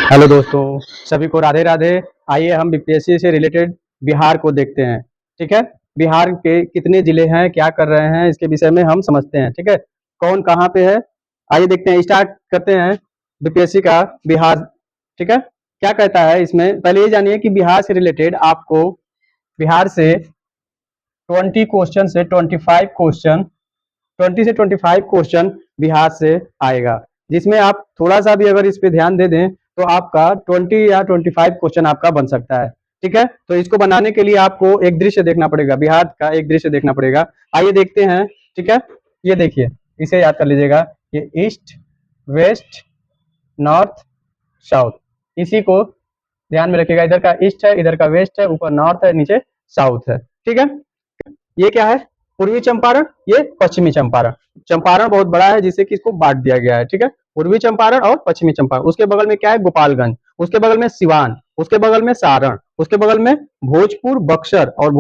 Hello दोस्तों, सभी को राधे राधे। आइए हम बीपीएससी से रिलेटेड बिहार को देखते हैं। ठीक है, बिहार के कितने जिले हैं, क्या कर रहे हैं, इसके विषय में हम समझते हैं। ठीक है, कौन कहाँ पे है, आइए देखते हैं। स्टार्ट करते हैं बीपीएससी का बिहार। ठीक है, क्या कहता है इसमें, पहले ये जानिए कि बिहार से रिलेटेड आपको बिहार से 20 से 25 क्वेश्चन बिहार से आएगा, जिसमें आप थोड़ा सा भी अगर इस पे ध्यान दे दें तो आपका 20 या 25 क्वेश्चन आपका बन सकता है। ठीक है, तो इसको बनाने के लिए आपको एक दृश्य देखना पड़ेगा, बिहार का एक दृश्य देखना पड़ेगा। आइए देखते हैं। ठीक है, ये देखिए, इसे याद कर लीजिएगा। ये ईस्ट, वेस्ट, नॉर्थ, साउथ, इसी को ध्यान में रखिएगा। इधर का ईस्ट है, इधर का वेस्ट है, ऊपर नॉर्थ है, नीचे साउथ है। ठीक है, ये क्या है, पूर्वी चंपारण, ये पश्चिमी चंपारण। चंपारण बहुत बड़ा है जिससे कि इसको बांट दिया गया है। ठीक है, पूर्वी चंपारण और पश्चिमी चंपारण। उसके बगल में क्या है, गोपालगंज। उसके बगल में सिवान। उसके बगल में सारण। उसके बगल में भोजपुर, बक्सर। और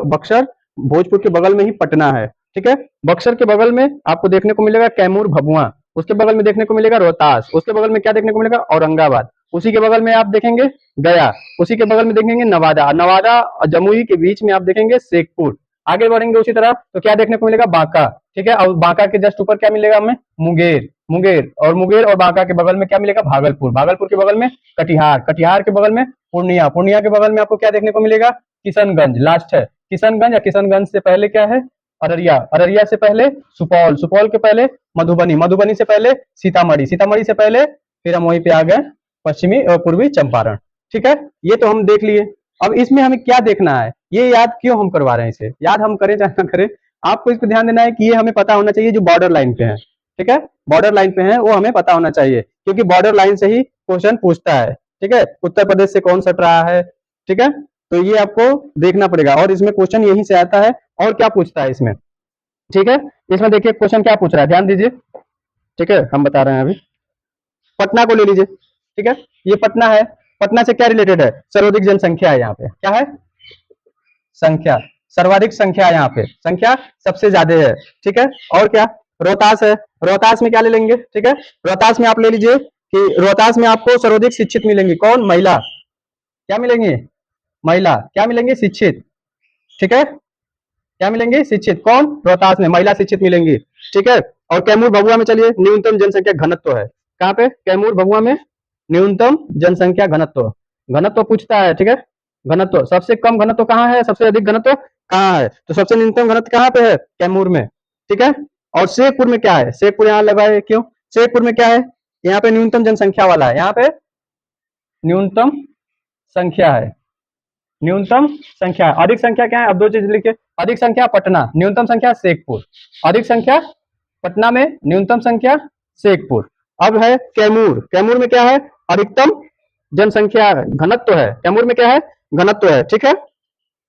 बक्सर, भोजपुर के बगल में ही पटना है। ठीक है, बक्सर के बगल में आपको देखने को मिलेगा कैमूर, भभुआ। उसके बगल में देखने को मिलेगा रोहतास। उसके बगल में क्या देखने को मिलेगा, औरंगाबाद। उसी के बगल में आप देखेंगे गया। उसी के बगल में देखेंगे नवादा। नवादा और जमुई के बीच में आप देखेंगे शेखपुर। आगे बढ़ेंगे उसी तरह तो क्या देखने को मिलेगा, बांका। ठीक है, और बांका के जस्ट ऊपर क्या मिलेगा हमें, मुंगेर। मुंगेर और बांका के बगल में क्या मिलेगा, भागलपुर। भागलपुर के बगल में कटिहार। कटिहार के बगल में पूर्णिया। पूर्णिया के बगल में आपको क्या देखने को मिलेगा, किशनगंज। लास्ट है किशनगंज, या किशनगंज से पहले क्या है, अररिया। अररिया से पहले सुपौल। सुपौल के पहले मधुबनी। मधुबनी से पहले सीतामढ़ी। सीतामढ़ी से पहले फिर हम वहीं पे आ गए पश्चिमी और पूर्वी चंपारण। ठीक है, ये तो हम देख लिए। अब इसमें हमें क्या देखना है, ये याद क्यों हम करवा रहे हैं, इसे याद हम करें चाहे ना करें, आपको इस पर ध्यान देना है कि ये हमें पता होना चाहिए जो बॉर्डर लाइन पे है। ठीक है, बॉर्डर लाइन पे है वो हमें पता होना चाहिए, क्योंकि बॉर्डर लाइन से ही क्वेश्चन पूछता है। ठीक है, उत्तर प्रदेश से कौन सट रहा है। ठीक है, तो ये आपको देखना पड़ेगा, और इसमें क्वेश्चन यहीं से आता है। और क्या पूछता है इसमें, ठीक है, इसमें देखिए क्वेश्चन क्या पूछ रहा है, ध्यान दीजिए। ठीक है, हम बता रहे हैं अभी। पटना को ले लीजिए। ठीक है, ये पटना है। पटना से क्या रिलेटेड है, सर्वाधिक जनसंख्या है यहाँ पे, क्या है, संख्या। सर्वाधिक संख्या यहाँ पे, संख्या सबसे ज्यादा है। ठीक है, और क्या, रोहतास है। रोहतास में क्या ले लेंगे, ठीक है, रोहतास में आप ले लीजिए कि रोहतास में आपको सर्वाधिक शिक्षित मिलेंगी, कौन, महिला। क्या मिलेंगी, महिला। क्या मिलेंगी, शिक्षित। ठीक है, क्या मिलेंगे, शिक्षित। कौन, रोहतास में महिला शिक्षित मिलेंगी। ठीक है, और कैमूर भभुआ में चलिए, न्यूनतम जनसंख्या घनत्व है। कहाँ पे, कैमूर भभुआ में न्यूनतम जनसंख्या घनत्व। घनत्व पूछता है। ठीक है, घनत्व, सबसे कम घनत्व कहाँ है, सबसे अधिक घनत्व कहाँ है, तो सबसे न्यूनतम घनत्व कहाँ पे है, कैमूर में। ठीक है, और शेखपुर में क्या है, शेखपुर यहाँ लगा है, क्यों, शेखपुर में क्या है, यहाँ पे न्यूनतम जनसंख्या वाला है, यहाँ पे न्यूनतम संख्या है। न्यूनतम संख्या, अधिक संख्या क्या है, अब दो चीज लिखिए, अधिक संख्या पटना, न्यूनतम संख्या शेखपुर। अधिक संख्या पटना में, न्यूनतम संख्या शेखपुर। अब है कैमूर। कैमूर में क्या है, अधिकतम जनसंख्या घनत्व है, कैमूर में क्या है, घनत्व है। ठीक है,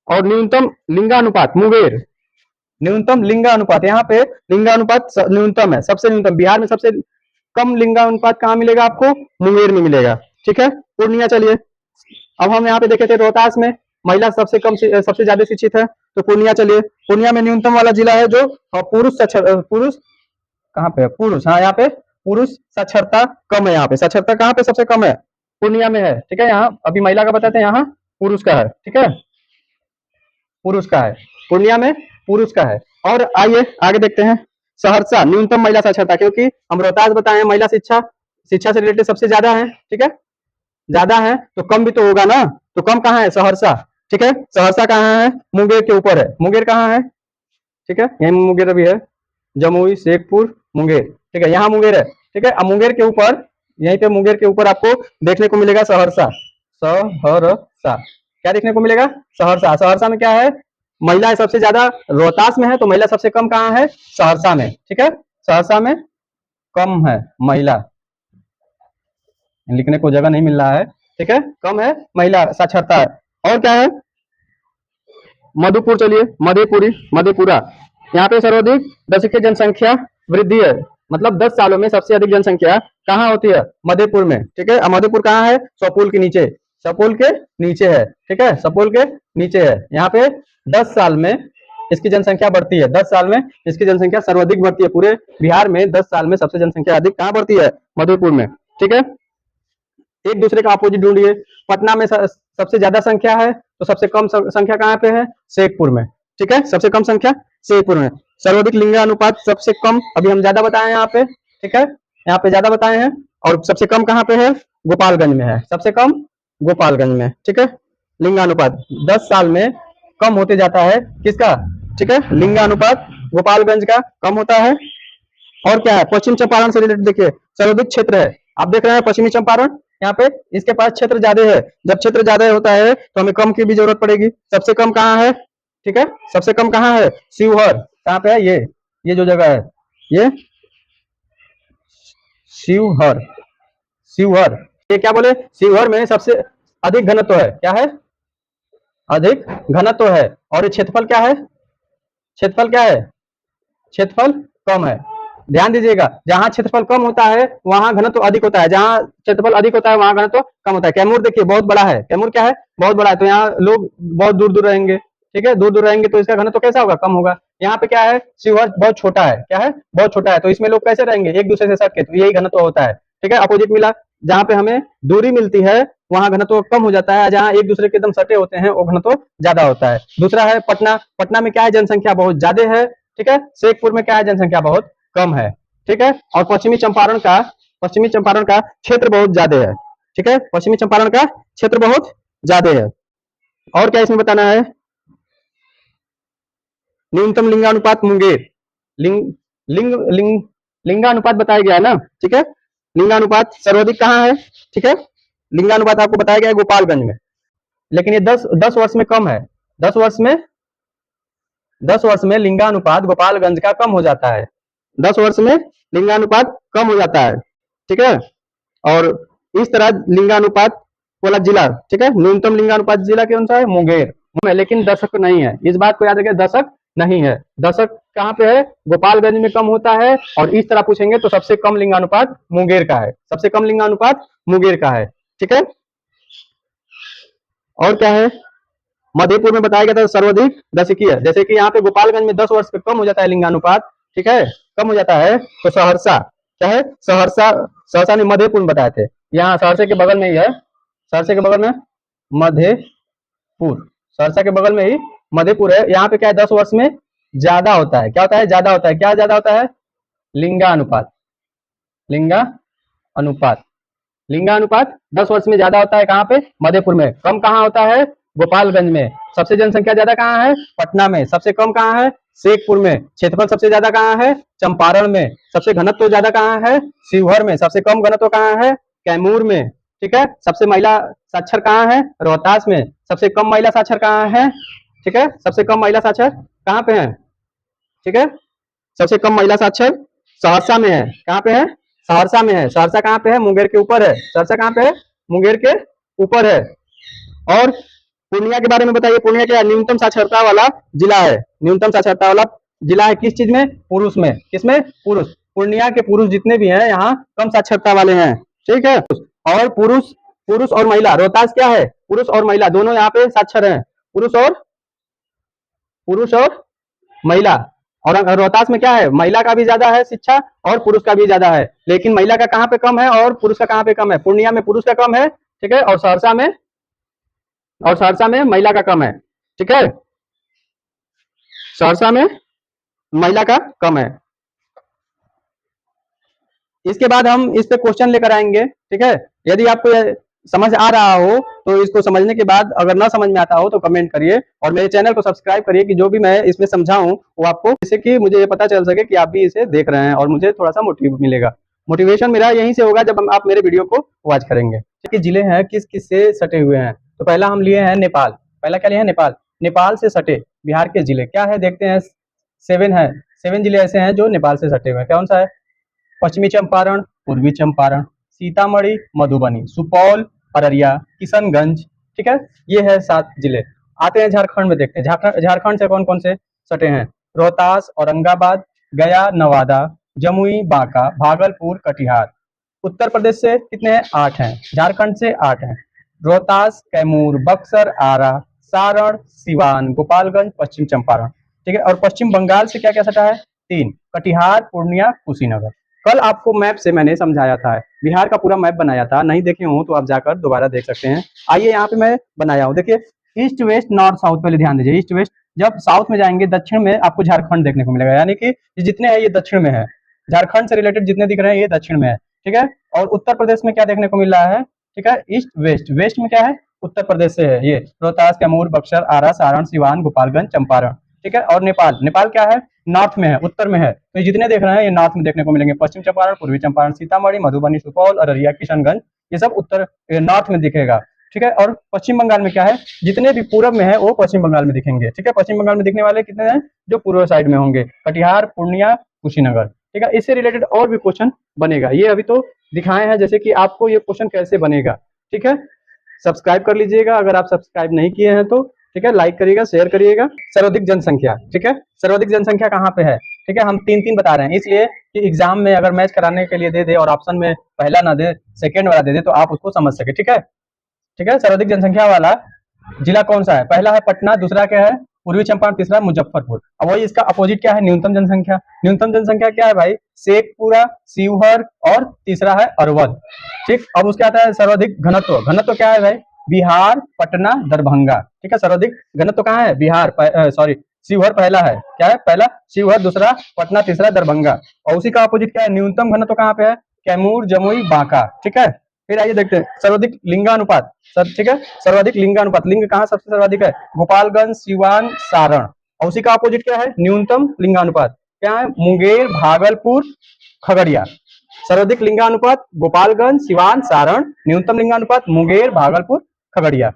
और न्यूनतम लिंगानुपात, मुंगेर। न्यूनतम लिंगानुपात, यहाँ पे लिंगानुपात न्यूनतम है, सबसे न्यूनतम। बिहार में सबसे कम लिंगानुपात कहाँ मिलेगा आपको, मुंगेर में मिलेगा। ठीक है, पूर्णिया चलिए। अब हम यहाँ पे देखे थे रोहतास में महिला सबसे कम सबसे ज्यादा शिक्षित है, तो पूर्णिया चलिए। पूर्णिया में न्यूनतम वाला जिला है जो पुरुष कहाँ पे है, पुरुष, हाँ यहाँ पे पुरुष साक्षरता कम है। यहाँ पे साक्षरता कहाँ पे सबसे कम है, पूर्णिया में है। ठीक है, यहाँ अभी महिला का बताते हैं, यहाँ पुरुष का है। ठीक है, पुरुष का है, पूर्णिया में पुरुष का है। और आइए आगे देखते हैं, सहरसा न्यूनतम महिला साक्षरता, क्योंकि हम रोहतास बताए महिला शिक्षा, शिक्षा से रिलेटेड सबसे ज्यादा है। ठीक है, ज्यादा है तो कम भी तो होगा ना, तो कम कहाँ है, सहरसा। ठीक है, सहरसा कहाँ है, मुंगेर के ऊपर है। मुंगेर कहाँ है, ठीक है, यही मुंगेर अभी है, जमुई, शेखपुर, मुंगेर। ठीक है, यहाँ मुंगेर है। ठीक है, अब मुंगेर के ऊपर, यहीं पे मुंगेर के ऊपर आपको देखने को मिलेगा सहरसा। सहरसा क्या देखने को मिलेगा, सहरसा। सहरसा में क्या है, महिला सबसे ज्यादा रोहतास में है, तो महिला सबसे कम कहाँ है, सहरसा में। ठीक है, सहरसा में कम है महिला, लिखने को जगह नहीं मिल रहा है। ठीक है, कम है महिला साक्षरता है। और क्या है, मधुपुर चलिए, मधेपुरा। यहाँ पे सर्वाधिक दशकीय जनसंख्या वृद्धि है, मतलब 10 सालों में सबसे अधिक जनसंख्या कहाँ होती है, मधेपुर में। ठीक है, मधेपुर कहाँ है, सपोल के नीचे। सपोल के नीचे है। ठीक है, सपोल के नीचे है। यहाँ पे 10 साल में इसकी जनसंख्या बढ़ती है, 10 साल में इसकी जनसंख्या सर्वाधिक बढ़ती है। पूरे बिहार में 10 साल में सबसे जनसंख्या अधिक कहाँ बढ़ती है, मधेपुर में। ठीक है, एक दूसरे का अपोजिट ढूंढिए। पटना में सबसे ज्यादा संख्या है तो सबसे कम संख्या कहाँ पे है? शेखपुर में। ठीक है, सबसे कम संख्या शेखपुर में। सर्वाधिक लिंगानुपात सबसे कम, अभी हम ज्यादा बताए हैं यहाँ पे। ठीक है, यहाँ पे ज्यादा बताए हैं। और सबसे कम कहाँ पे है? गोपालगंज में है, सबसे कम गोपालगंज में। ठीक है, लिंगानुपात 10 साल में कम होते जाता है किसका? ठीक है, लिंगानुपात गोपालगंज का कम होता है। और क्या है? पश्चिम चंपारण से रिलेटेड देखिए, सर्वाधिक क्षेत्र है। आप देख रहे हैं पश्चिमी चंपारण, यहाँ पे इसके पास क्षेत्र ज्यादा है। जब क्षेत्र ज्यादा होता है तो हमें कम की भी जरूरत पड़ेगी। सबसे कम कहाँ है? ठीक है, सबसे कम कहाँ है? शिवहर। कहाँ पे है? ये जो जगह है, ये शिवहर। शिवहर, ये क्या बोले? शिवहर में सबसे अधिक घनत्व है। क्या है? अधिक घनत्व है। और ये क्षेत्रफल क्या है? क्षेत्रफल क्या है? क्षेत्रफल कम है। ध्यान दीजिएगा, जहां क्षेत्रफल कम होता है वहां घनत्व अधिक होता है, जहां क्षेत्रफल अधिक होता है वहां घनत्व कम होता है। कैमूर देखिए बहुत बड़ा है। कैमूर क्या है? बहुत बड़ा है। तो यहाँ लोग बहुत दूर दूर रहेंगे। ठीक है, दूर दूर रहेंगे तो इसका घनत्व कैसा होगा? कम होगा। यहाँ पे क्या है? शिवहर बहुत छोटा है। क्या है? बहुत छोटा है। तो इसमें लोग कैसे रहेंगे? एक दूसरे से सट के। तो यही घनत्व होता है। ठीक है, अपोजिट मिला। जहां पे हमें दूरी मिलती है वहां घनत्व कम हो जाता है, जहां एक दूसरे के एकदम सटे होते हैं वो घनत्व ज्यादा होता है। दूसरा है पटना। पटना में क्या है? जनसंख्या बहुत ज्यादा है। ठीक है, शेखपुर में क्या है? जनसंख्या बहुत कम है। ठीक है, और पश्चिमी चंपारण का क्षेत्र बहुत ज्यादा है। ठीक है, पश्चिमी चंपारण का क्षेत्र बहुत ज्यादा है। और क्या इसमें बताना है? न्यूनतम लिंगानुपात मुंगेर। लिंग लिंग लिंग लिंगानुपात बताया गया है ना। ठीक है, लिंगानुपात सर्वाधिक कहाँ है? ठीक है, लिंगानुपात आपको बताया गया है गोपालगंज में। लेकिन ये 10 वर्ष में कम है। 10 वर्ष में 10 वर्ष में लिंगानुपात गोपालगंज का कम हो जाता है। 10 वर्ष में लिंगानुपात कम हो जाता है। ठीक है, और इस तरह लिंगानुपात वाला जिला, ठीक है, न्यूनतम लिंगानुपात जिला कौन सा है? मुंगेर में। लेकिन दशक नहीं है, इस बात को याद रखिए, दशक नहीं है। दशक कहाँ पे है? गोपालगंज में कम होता है। और इस तरह पूछेंगे तो सबसे कम लिंगानुपात मुंगेर का है। सबसे कम लिंगानुपात मुंगेर का है। ठीक है, और क्या है? मधेपुर में बताया गया था सर्वाधिक दशकीय। जैसे कि यहाँ पे गोपालगंज में 10 वर्ष पे कम हो जाता है लिंगानुपात। ठीक है, कम हो जाता है। तो सहरसा क्या है? सहरसा ने मधेपुर में बताए थे। यहाँ सहरसा के बगल में ही है। सहरसा के बगल में मधेपुर, सहरसा के बगल में ही मधेपुर है। यहाँ पे क्या है? 10 वर्ष में ज्यादा होता है। क्या होता है? ज्यादा होता है। क्या ज्यादा होता है? लिंगानुपात। लिंगानुपात लिंगानुपात 10 वर्ष में ज्यादा होता है। कहाँ पे? मधेपुर में। कम कहाँ होता है? गोपालगंज में। सबसे जनसंख्या ज्यादा कहाँ है? पटना में। सबसे कम कहाँ है? शेखपुर में। क्षेत्रफल सबसे ज्यादा कहाँ है? चंपारण में। सबसे घनत्व ज्यादा कहाँ है? शिवहर में। सबसे कम घनत्व कहाँ है? कैमूर में। ठीक है, सबसे महिला साक्षर कहाँ है? रोहतास में। सबसे कम महिला साक्षर कहाँ है? ठीक है, सबसे कम महिला साक्षर कहाँ पे है? ठीक है, सबसे कम महिला साक्षर सहरसा में है। कहाँ पे है? सहरसा में है। सहरसा कहाँ पे है? मुंगेर के ऊपर है। सहरसा कहाँ पे है? मुंगेर के ऊपर है। और पूर्णिया के बारे में बताइए। पूर्णिया क्या? न्यूनतम साक्षरता वाला जिला है। न्यूनतम साक्षरता वाला जिला है किस चीज में? पुरुष में। किसमें? पुरुष। पूर्णिया के पुरुष जितने भी हैं यहाँ कम साक्षरता वाले हैं। ठीक है, और पुरुष और महिला, रोहतास क्या है? पुरुष और महिला दोनों यहाँ पे साक्षर हैं। पुरुष और महिला। और रोहतास में क्या है? महिला का भी ज्यादा है शिक्षा और पुरुष का भी ज्यादा है। लेकिन महिला का कहाँ पे कम है और पुरुष का कहाँ पे कम है? पूर्णिया में पुरुष का कम है। ठीक है, और सहरसा में महिला का कम है। ठीक है, सहरसा में महिला का कम है। इसके बाद हम इस पे क्वेश्चन लेकर आएंगे। ठीक है, यदि आपको समझ आ रहा हो तो इसको समझने के बाद, अगर ना समझ में आता हो तो कमेंट करिए और मेरे चैनल को सब्सक्राइब करिए कि जो भी मैं इसमें समझाऊं वो आपको, जैसे कि मुझे ये पता चल सके कि आप भी इसे देख रहे हैं और मुझे थोड़ा सा मोटिव मिलेगा। मोटिवेशन मेरा यहीं से होगा जब आप मेरे वीडियो को वॉच करेंगे। कि जिले हैं किस किस से सटे हुए हैं, तो पहला हम लिए हैं नेपाल। पहला क्या लिए हैं? नेपाल। नेपाल से सटे बिहार के जिले क्या है देखते हैं। 7 है। 7 जिले ऐसे हैं जो नेपाल से सटे हुए हैं। कौन सा है? पश्चिमी चंपारण, पूर्वी चंपारण, सीतामढ़ी, मधुबनी, सुपौल, अररिया, किशनगंज। ठीक है, ये है 7 जिले। आते हैं झारखंड में, देखते हैं झारखंड से कौन कौन से सटे हैं। रोहतास, औरंगाबाद, गया, नवादा, जमुई, बांका, भागलपुर, कटिहार। उत्तर प्रदेश से कितने हैं? 8 हैं। झारखंड से 8 हैं। रोहतास, कैमूर, बक्सर, आरा, सारण, सिवान, गोपालगंज, पश्चिम चंपारण। ठीक है, और पश्चिम बंगाल से क्या क्या सटा है? 3, कटिहार, पूर्णिया, कुशीनगर। कल आपको मैप से मैंने समझाया था, बिहार का पूरा मैप बनाया था, नहीं देखे हो तो आप जाकर दोबारा देख सकते हैं। आइए यहाँ पे मैं बनाया हूँ, देखिए ईस्ट वेस्ट नॉर्थ साउथ, पहले ध्यान दीजिए ईस्ट वेस्ट। जब साउथ में जाएंगे दक्षिण में आपको झारखंड देखने को मिलेगा, यानी कि ये जितने हैं ये दक्षिण में है, झारखंड से रिलेटेड जितने दिख रहे हैं ये दक्षिण में है, ठीक है। और उत्तर प्रदेश में क्या देखने को मिल रहा है, ठीक है, ईस्ट वेस्ट, वेस्ट में क्या है, उत्तर प्रदेश से है ये रोहतास, कैमूर, बक्सर, आरा, सारण, सिवान, गोपालगंज, चंपारण, ठीक है। और नेपाल, नेपाल क्या है, नॉर्थ में है, उत्तर में है, तो ये जितने देख रहे हैं ये नॉर्थ में देखने को मिलेंगे। पश्चिम चंपारण, पूर्वी चंपारण, सीतामढ़ी, मधुबनी, सुपौल, अररिया, किशनगंज, ये सब उत्तर नॉर्थ में दिखेगा, ठीक है। और पश्चिम बंगाल में क्या है, जितने भी पूरब में है वो पश्चिम बंगाल में दिखेंगे, ठीक है। पश्चिम बंगाल में दिखने वाले कितने हैं, जो पूर्व साइड में होंगे, कटिहार, पूर्णिया, कुशीनगर, ठीक है। इससे रिलेटेड और भी क्वेश्चन बनेगा, ये अभी तो दिखाए हैं जैसे कि आपको ये क्वेश्चन कैसे बनेगा, ठीक है। सब्सक्राइब कर लीजिएगा अगर आप सब्सक्राइब नहीं किए हैं तो, ठीक है। लाइक करिएगा, शेयर करिएगा। सर्वाधिक जनसंख्या, ठीक है, सर्वाधिक जनसंख्या कहाँ पे है, ठीक है। हम तीन तीन बता रहे हैं इसलिए कि एग्जाम में अगर मैच कराने के लिए दे दे और ऑप्शन में पहला ना दे, सेकेंड वाला दे दे, तो आप उसको समझ सके, ठीक है, ठीक है। सर्वाधिक जनसंख्या वाला जिला कौन सा है, पहला है पटना, दूसरा क्या है पूर्वी चंपारण, तीसरा मुजफ्फरपुर। अब वही इसका अपोजिट क्या है, न्यूनतम जनसंख्या। न्यूनतम जनसंख्या क्या है भाई, शेखपुरा, शिवहर और तीसरा है अरवल, ठीक। अब उसके आता है सर्वाधिक घनत्व, घनत्व क्या है भाई, बिहार, पटना, दरभंगा, ठीक है। सर्वाधिक घनत्व कहाँ है, बिहार, सॉरी शिवहर पहला है, क्या है पहला, शिवहर, दूसरा पटना, तीसरा दरभंगा। और उसी का अपोजिट क्या है, न्यूनतम घनत्व कहाँ पे है, कैमूर, जमुई, बांका, ठीक है। फिर आइए देखते हैं सर्वाधिक लिंगानुपात, ठीक है, सर्वाधिक लिंगानुपात, लिंग कहाँ सबसे सर्वाधिक है, गोपालगंज, सिवान, सारण। और उसी का अपोजिट क्या है, न्यूनतम लिंगानुपात, क्या है, मुंगेर, भागलपुर, खगड़िया। सर्वाधिक लिंगानुपात गोपालगंज, सिवान, सारण, न्यूनतम लिंगानुपात मुंगेर, भागलपुर, खगड़िया।